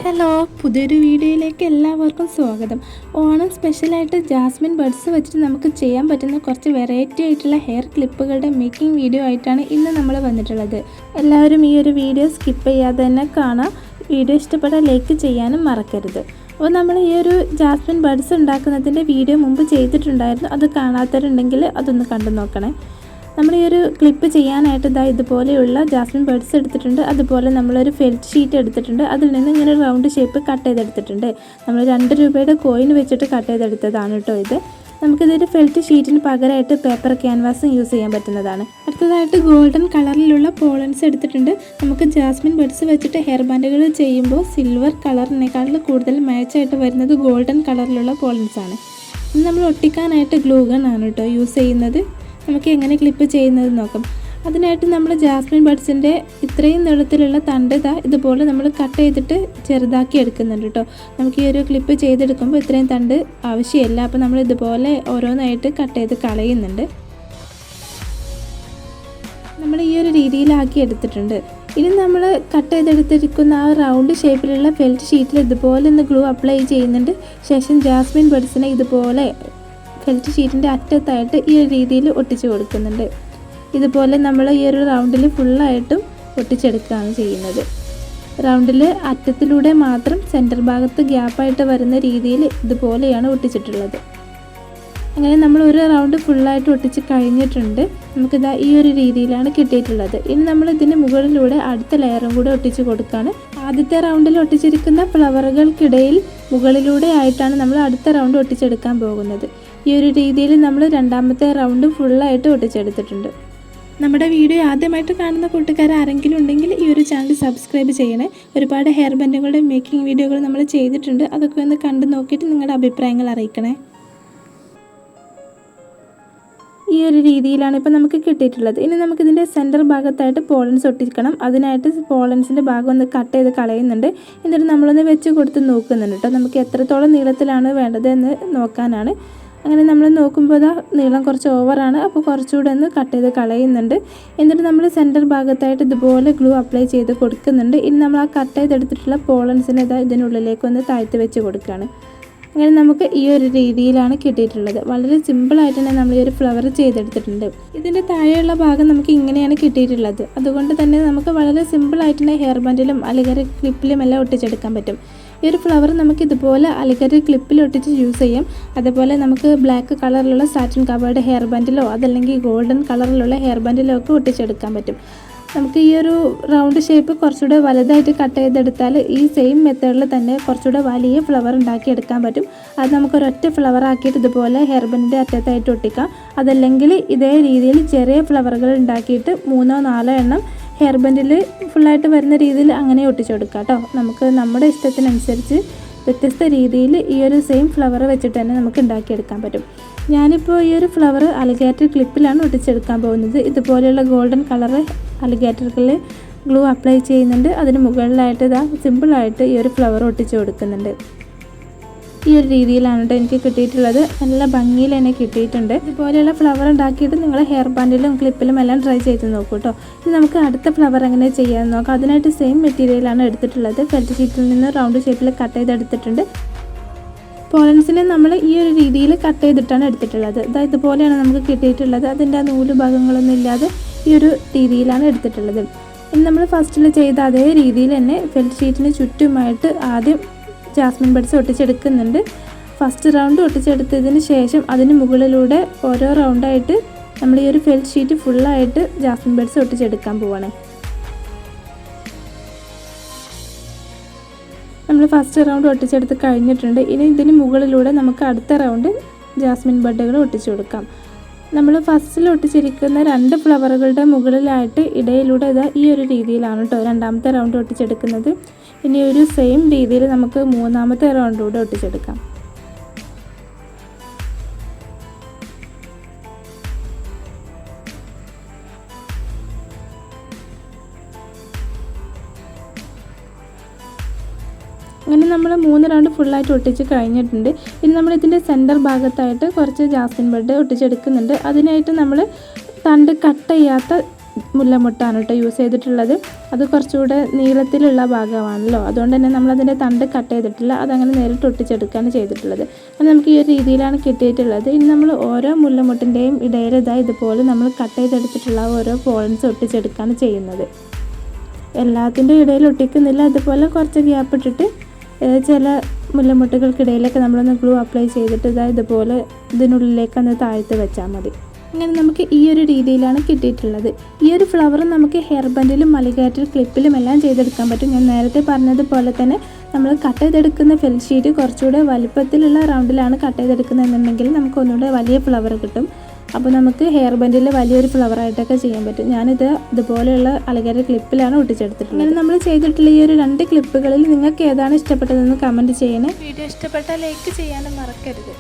Hello, പുതിയൊരു വീഡിയോയിലേക്ക് എല്ലാവർക്കും സ്വാഗതം. ഓണം സ്പെഷ്യലായിട്ട് ജാസ്മിൻ ബഡ്സ് വെച്ചിട്ട് നമുക്ക് ചെയ്യാൻ പറ്റുന്ന കുറച്ച് വെറൈറ്റി ആയിട്ടുള്ള ഹെയർ ക്ലിപ്പുകളുടെ മേക്കിംഗ് വീഡിയോ ആയിട്ടാണ് ഇന്ന് നമ്മൾ വന്നിട്ടുള്ളത്. എല്ലാവരും ഈ ഒരു വീഡിയോ സ്കിപ്പ് ചെയ്യാതെ തന്നെ കാണാം. വീഡിയോ ഇഷ്ടപ്പെട്ടാൽ ലൈക്ക് ചെയ്യാനും മറക്കരുത്. അപ്പോൾ നമ്മൾ ഈ ഒരു ജാസ്മിൻ ബഡ്സ് ഉണ്ടാക്കുന്നതിൻ്റെ വീഡിയോ മുമ്പ് ചെയ്തിട്ടുണ്ടായിരുന്നു. അത് കാണാത്തവരുണ്ടെങ്കിൽ അതൊന്ന് കണ്ടു നോക്കണേ. നമ്മൾ ഈ ഒരു ക്ലിപ്പ് ചെയ്യാനായിട്ട് ഇതുപോലെയുള്ള ജാസ്മിൻ ബഡ്സ് എടുത്തിട്ടുണ്ട്. അതുപോലെ നമ്മളൊരു ഫെൽറ്റ് ഷീറ്റ് എടുത്തിട്ടുണ്ട്. അതിൽ നിന്ന് ഇങ്ങനെ റൗണ്ട് ഷേപ്പ് കട്ട് ചെയ്തെടുത്തിട്ടുണ്ട്. നമ്മൾ 2 രൂപയുടെ കോയിൻ വെച്ചിട്ട് കട്ട് ചെയ്തെടുത്തതാണ് കേട്ടോ ഇത്. നമുക്കിതൊരു ഫെൽറ്റ് ഷീറ്റിന് പകരമായിട്ട് പേപ്പർ ക്യാൻവാസും യൂസ് ചെയ്യാൻ പറ്റുന്നതാണ്. അടുത്തതായിട്ട് ഗോൾഡൻ കളറിലുള്ള പോളൻസ് എടുത്തിട്ടുണ്ട്. നമുക്ക് ജാസ്മിൻ ബഡ്സ് വെച്ചിട്ട് ഹെയർ ബാൻഡുകൾ ചെയ്യുമ്പോൾ സിൽവർ കളറിനേക്കാളും കൂടുതൽ മാച്ചായിട്ട് വരുന്നത് ഗോൾഡൻ കളറിലുള്ള പോളൻസ് ആണ്. ഇത് നമ്മൾ ഒട്ടിക്കാനായിട്ട് ഗ്ലൂ ഗൺ ആണ് കേട്ടോ യൂസ് ചെയ്യുന്നത്. നമുക്ക് എങ്ങനെ ക്ലിപ്പ് ചെയ്യുന്നത് നോക്കാം. അതിനായിട്ട് നമ്മൾ ജാസ്മിൻ ബഡ്സിൻ്റെ ഇത്രയും നീളത്തിലുള്ള തണ്ട് ഇതുപോലെ നമ്മൾ കട്ട് ചെയ്തിട്ട് ചെറുതാക്കി എടുക്കുന്നുണ്ട് കേട്ടോ. നമുക്ക് ഈ ഒരു ക്ലിപ്പ് ചെയ്തെടുക്കുമ്പോൾ ഇത്രയും തണ്ട് ആവശ്യമില്ല. അപ്പോൾ നമ്മൾ ഇതുപോലെ ഓരോന്നായിട്ട് കട്ട് ചെയ്ത് കളയുന്നുണ്ട്. നമ്മൾ ഈ ഒരു രീതിയിലാക്കി എടുത്തിട്ടുണ്ട്. ഇനി നമ്മൾ കട്ട് ചെയ്തെടുത്തിരിക്കുന്ന ആ റൗണ്ട് ഷേപ്പിലുള്ള ഫെൽറ്റ് ഷീറ്റിൽ ഇതുപോലെ ഒന്ന് ഗ്ലൂ അപ്ലൈ ചെയ്യുന്നുണ്ട്. ശേഷം ജാസ്മിൻ ബഡ്സിനെ ഇതുപോലെ ഫെൽറ്റ് ഷീറ്റിൻ്റെ അറ്റത്തായിട്ട് ഈ ഒരു രീതിയിൽ ഒട്ടിച്ച് കൊടുക്കുന്നുണ്ട്. ഇതുപോലെ നമ്മൾ ഈ ഒരു റൗണ്ടിൽ ഫുള്ളായിട്ടും ഒട്ടിച്ചെടുക്കുകയാണ് ചെയ്യുന്നത്. റൗണ്ടിൽ അറ്റത്തിലൂടെ മാത്രം സെൻറ്റർ ഭാഗത്ത് ഗ്യാപ്പായിട്ട് വരുന്ന രീതിയിൽ ഇതുപോലെയാണ് ഒട്ടിച്ചിട്ടുള്ളത്. അങ്ങനെ നമ്മൾ ഒരു റൗണ്ട് ഫുള്ളായിട്ട് ഒട്ടിച്ച് കഴിഞ്ഞിട്ടുണ്ട്. നമുക്കിതാ ഈ ഒരു രീതിയിലാണ് കിട്ടിയിട്ടുള്ളത്. ഇനി നമ്മൾ ഇതിന് മുകളിലൂടെ അടുത്ത ലെയറും കൂടെ ഒട്ടിച്ച് കൊടുക്കുകയാണ്. ആദ്യത്തെ റൗണ്ടിൽ ഒട്ടിച്ചിരിക്കുന്ന ഫ്ലവറുകൾക്കിടയിൽ മുകളിലൂടെ ആയിട്ടാണ് നമ്മൾ അടുത്ത റൗണ്ട് ഒട്ടിച്ചെടുക്കാൻ പോകുന്നത്. ഈ ഒരു രീതിയിൽ നമ്മൾ രണ്ടാമത്തെ റൗണ്ട് ഫുള്ളായിട്ട് ഒട്ടിച്ചെടുത്തിട്ടുണ്ട്. നമ്മുടെ വീഡിയോ ആദ്യമായിട്ട് കാണുന്ന കൂട്ടുകാർ ആരെങ്കിലും ഉണ്ടെങ്കിൽ ഈ ഒരു ചാനൽ സബ്സ്ക്രൈബ് ചെയ്യണേ. ഒരുപാട് ഹെയർ ബാൻഡുകളുടെ മേക്കിംഗ് വീഡിയോകൾ നമ്മൾ ചെയ്തിട്ടുണ്ട്. അതൊക്കെ ഒന്ന് കണ്ടു നോക്കിയിട്ട് നിങ്ങളുടെ അഭിപ്രായങ്ങൾ അറിയിക്കണേ. ഈ ഒരു രീതിയിലാണ് ഇപ്പോൾ നമുക്ക് കിട്ടിയിട്ടുള്ളത്. ഇനി നമുക്കിതിൻ്റെ സെൻറ്റർ ഭാഗത്തായിട്ട് പോളൻസ് ഒട്ടിക്കണം. അതിനായിട്ട് പോളൻസിൻ്റെ ഭാഗം ഒന്ന് കട്ട് ചെയ്ത് കളയുന്നുണ്ട്. എന്നിട്ട് നമ്മളൊന്ന് വെച്ച് കൊടുത്ത് നോക്കുന്നുണ്ട് കേട്ടോ. നമുക്ക് എത്രത്തോളം നീളത്തിലാണ് വേണ്ടത് എന്ന് നോക്കാനാണ്. അങ്ങനെ നമ്മൾ നോക്കുമ്പോൾ നീളം കുറച്ച് ഓവറാണ്. അപ്പോൾ കുറച്ചുകൂടെ ഒന്ന് കട്ട് ചെയ്ത് കളയുന്നുണ്ട്. എന്നിട്ട് നമ്മൾ സെൻറ്റർ ഭാഗത്തായിട്ട് ഇതുപോലെ ഗ്ലൂ അപ്ലൈ ചെയ്ത് കൊടുക്കുന്നുണ്ട്. ഇനി നമ്മൾ ആ കട്ട് ചെയ്തെടുത്തിട്ടുള്ള പോളൻസിനെ ഇതിനുള്ളിലേക്ക് ഒന്ന് താഴ്ത്തി വെച്ച് കൊടുക്കുകയാണ്. അങ്ങനെ നമുക്ക് ഈ ഒരു രീതിയിലാണ് കിട്ടിയിട്ടുള്ളത്. വളരെ സിമ്പിളായിട്ട് തന്നെ നമ്മൾ ഈ ഒരു ഫ്ലവർ ചെയ്തെടുത്തിട്ടുണ്ട്. ഇതിൻ്റെ താഴെയുള്ള ഭാഗം നമുക്ക് ഇങ്ങനെയാണ് കിട്ടിയിട്ടുള്ളത്. അതുകൊണ്ട് തന്നെ നമുക്ക് വളരെ സിമ്പിളായിട്ട് തന്നെ ഹെയർ ബാൻഡിലും അലിഗറി ക്ലിപ്പിലും എല്ലാം ഒട്ടിച്ചെടുക്കാൻ പറ്റും. ഈ ഒരു ഫ്ലവർ നമുക്ക് ഇതുപോലെ അലിഗറി ക്ലിപ്പിൽ ഒട്ടിച്ച് യൂസ് ചെയ്യാം. അതുപോലെ നമുക്ക് ബ്ലാക്ക് കളറിലുള്ള സാറ്റിൻ കവേർഡ് ഹെയർ ബാൻഡിലോ അതല്ലെങ്കിൽ ഗോൾഡൻ കളറിലുള്ള ഹെയർ ബാൻഡിലോ ഒക്കെ ഒട്ടിച്ചെടുക്കാൻ പറ്റും. നമുക്ക് ഈ ഒരു റൗണ്ട് ഷേപ്പ് കുറച്ചുകൂടെ വലുതായിട്ട് കട്ട് ചെയ്തെടുത്താൽ ഈ സെയിം മെത്തേഡിൽ തന്നെ കുറച്ചുകൂടെ വലിയ ഫ്ലവർ ഉണ്ടാക്കിയെടുക്കാൻ പറ്റും. അത് നമുക്കൊരൊറ്റ ഫ്ലവർ ആക്കിയിട്ട് ഇതുപോലെ ഹെയർ ബാൻഡിൻ്റെ അറ്റത്തായിട്ട് ഒട്ടിക്കാം. അതല്ലെങ്കിൽ ഇതേ രീതിയിൽ ചെറിയ ഫ്ലവറുകൾ ഉണ്ടാക്കിയിട്ട് 3-4 എണ്ണം ഹെയർ ബാൻഡിൽ ഫുള്ളായിട്ട് വരുന്ന രീതിയിൽ അങ്ങനെ ഒട്ടിച്ചു കൊടുക്കാം കേട്ടോ. നമുക്ക് നമ്മുടെ ഇഷ്ടത്തിനനുസരിച്ച് വ്യത്യസ്ത രീതിയിൽ ഈ ഒരു സെയിം ഫ്ലവർ വെച്ചിട്ട് തന്നെ നമുക്ക് ഉണ്ടാക്കിയെടുക്കാൻ പറ്റും. ഞാനിപ്പോൾ ഈ ഒരു ഫ്ലവർ അലിഗേറ്റർ ക്ലിപ്പിലാണ് ഒട്ടിച്ചെടുക്കാൻ പോകുന്നത്. ഇതുപോലെയുള്ള ഗോൾഡൻ കളർ അലിഗേറ്ററിൽ ഗ്ലൂ അപ്ലൈ ചെയ്യുന്നുണ്ട്. അതിന് മുകളിലായിട്ട് സിമ്പിളായിട്ട് ഈ ഒരു ഫ്ലവർ ഒട്ടിച്ച് കൊടുക്കുന്നുണ്ട്. ഈ ഒരു രീതിയിലാണ് കേട്ടോ എനിക്ക് കിട്ടിയിട്ടുള്ളത്. നല്ല ഭംഗിയിൽ തന്നെ കിട്ടിയിട്ടുണ്ട്. ഇതുപോലെയുള്ള ഫ്ലവർ ഉണ്ടാക്കിയിട്ട് നിങ്ങൾ ഹെയർ ബാൻഡിലും ക്ലിപ്പിലും എല്ലാം ട്രൈ ചെയ്ത് നോക്കൂ കേട്ടോ. ഇനി നമുക്ക് അടുത്ത ഫ്ലവർ എങ്ങനെ ചെയ്യാമെന്ന് നോക്കാം. അതിനായിട്ട് സെയിം മെറ്റീരിയലാണ് എടുത്തിട്ടുള്ളത്. ഫെൽറ്റ് ഷീറ്റിൽ നിന്ന് റൗണ്ട് ഷേപ്പിൽ കട്ട് ചെയ്തെടുത്തിട്ടുണ്ട്. പോളൻസിനെ നമ്മൾ ഈ ഒരു രീതിയിൽ കട്ട് ചെയ്തിട്ടാണ് എടുത്തിട്ടുള്ളത്. ഇതുപോലെയാണ് നമുക്ക് കിട്ടിയിട്ടുള്ളത്. അതിൻ്റെ ആ നൂല് ഭാഗങ്ങളൊന്നും ഇല്ലാതെ ഈ ഒരു രീതിയിലാണ് എടുത്തിട്ടുള്ളത്. ഇനി നമ്മൾ ഫസ്റ്റിൽ ചെയ്ത അതേ രീതിയിൽ തന്നെ ഫെൽറ്റ് ഷീറ്റിന് ചുറ്റുമായിട്ട് ആദ്യം ജാസ്മിൻ ബഡ്സ് ഒട്ടിച്ചെടുക്കുന്നുണ്ട്. ഫസ്റ്റ് റൗണ്ട് ഒട്ടിച്ചെടുത്തതിന് ശേഷം അതിന് മുകളിലൂടെ ഓരോ റൗണ്ടായിട്ട് നമ്മൾ ഈ ഒരു ഫെൽറ്റ് ഷീറ്റ് ഫുള്ളായിട്ട് ജാസ്മിൻ ബഡ്സ് ഒട്ടിച്ചെടുക്കാൻ പോവാണ്. നമ്മൾ ഫസ്റ്റ് റൗണ്ട് ഒട്ടിച്ചെടുത്ത് കഴിഞ്ഞിട്ടുണ്ട്. ഇനി ഇതിന് മുകളിലൂടെ നമുക്ക് അടുത്ത റൗണ്ട് ജാസ്മിൻ ബഡ്ഡുകൾ ഒട്ടിച്ചു കൊടുക്കാം. നമ്മൾ ഫസ്റ്റിൽ ഒട്ടിച്ചിരിക്കുന്ന 2 ഫ്ലവറുകളുടെ മുകളിലായിട്ട് ഇടയിലൂടെ ഈ ഒരു രീതിയിലാണ് കേട്ടോ രണ്ടാമത്തെ റൗണ്ട് ഒട്ടിച്ചെടുക്കുന്നത്. ഇനി ഒരു സെയിം രീതിയിൽ നമുക്ക് മൂന്നാമത്തെ റൗണ്ട് കൂടെ ഒട്ടിച്ചെടുക്കാം. അങ്ങനെ നമ്മൾ 3 റൗണ്ട് ഫുള്ളായിട്ട് ഒട്ടിച്ച് കഴിഞ്ഞിട്ടുണ്ട്. ഇനി നമ്മൾ ഇതിൻ്റെ സെൻറ്റർ ഭാഗത്തായിട്ട് കുറച്ച് ജാസ്മിൻ ബഡ് ഒട്ടിച്ചെടുക്കുന്നുണ്ട്. അതിനായിട്ട് നമ്മൾ തണ്ട് കട്ട് ചെയ്യാത്ത മുല്ലമുട്ടാണ് കേട്ടോ യൂസ് ചെയ്തിട്ടുള്ളത്. അത് കുറച്ചുകൂടെ നീളത്തിലുള്ള ഭാഗമാണല്ലോ, അതുകൊണ്ട് തന്നെ നമ്മളതിൻ്റെ തണ്ട് കട്ട് ചെയ്തിട്ടില്ല, അതങ്ങനെ നേരിട്ട് ഒട്ടിച്ചെടുക്കുകയാണ് ചെയ്തിട്ടുള്ളത്. അപ്പോൾ നമുക്ക് ഈ ഒരു രീതിയിലാണ് കിട്ടിയിട്ടുള്ളത്. ഇനി നമ്മൾ ഓരോ മുല്ലമുട്ടിൻ്റെയും ഇടയിൽ ഇതുപോലെ നമ്മൾ കട്ട് ചെയ്തെടുത്തിട്ടുള്ള ഓരോ പോളൻസ് ഒട്ടിച്ചെടുക്കുകയാണ് ചെയ്യുന്നത്. എല്ലാത്തിൻ്റെ ഇടയിൽ ഒട്ടിക്കുന്നില്ല, അതുപോലെ കുറച്ച് ഗ്യാപ്പ് ഇട്ടിട്ട് ചില മുല്ലമുട്ടുകൾക്കിടയിലൊക്കെ നമ്മളൊന്ന് ഗ്ലൂ അപ്ലൈ ചെയ്തിട്ട് ഇതുപോലെ ഇതിനുള്ളിലേക്ക് ഒന്ന് താഴ്ത്തി വെച്ചാൽ മതി. അങ്ങനെ നമുക്ക് ഈ ഒരു രീതിയിലാണ് കിട്ടിയിട്ടുള്ളത്. ഈ ഒരു ഫ്ലവർ നമുക്ക് ഹെയർ ബാൻഡിലും മലിഗാറ്റർ ക്ലിപ്പിലും എല്ലാം ചെയ്തെടുക്കാൻ പറ്റും. ഞാൻ നേരത്തെ പറഞ്ഞതുപോലെ തന്നെ നമ്മൾ കട്ട് ചെയ്തെടുക്കുന്ന ഫെൽ ഷീറ്റ് കുറച്ചുകൂടെ വലുപ്പത്തിലുള്ള റൗണ്ടിലാണ് കട്ട് ചെയ്തെടുക്കുന്നതെന്നുണ്ടെങ്കിൽ നമുക്ക് ഒന്നുകൂടെ വലിയ ഫ്ലവർ കിട്ടും. അപ്പോൾ നമുക്ക് ഹെയർ ബാൻഡിൽ വലിയൊരു ഫ്ലവറായിട്ടൊക്കെ ചെയ്യാൻ പറ്റും. ഞാനിത് ഇതുപോലെയുള്ള അലിഗേറ്റർ ക്ലിപ്പിലാണ് ഒട്ടിച്ചെടുത്തിട്ടുള്ളത്. അങ്ങനെ നമ്മൾ ചെയ്തിട്ടുള്ള ഈ ഒരു 2 ക്ലിപ്പുകളിൽ നിങ്ങൾക്ക് ഏതാണ് ഇഷ്ടപ്പെട്ടതെന്ന് കമൻറ്റ് ചെയ്യണേ. വീഡിയോ ഇഷ്ടപ്പെട്ടാൽ ലൈക്ക് ചെയ്യാനും മറക്കരുത്.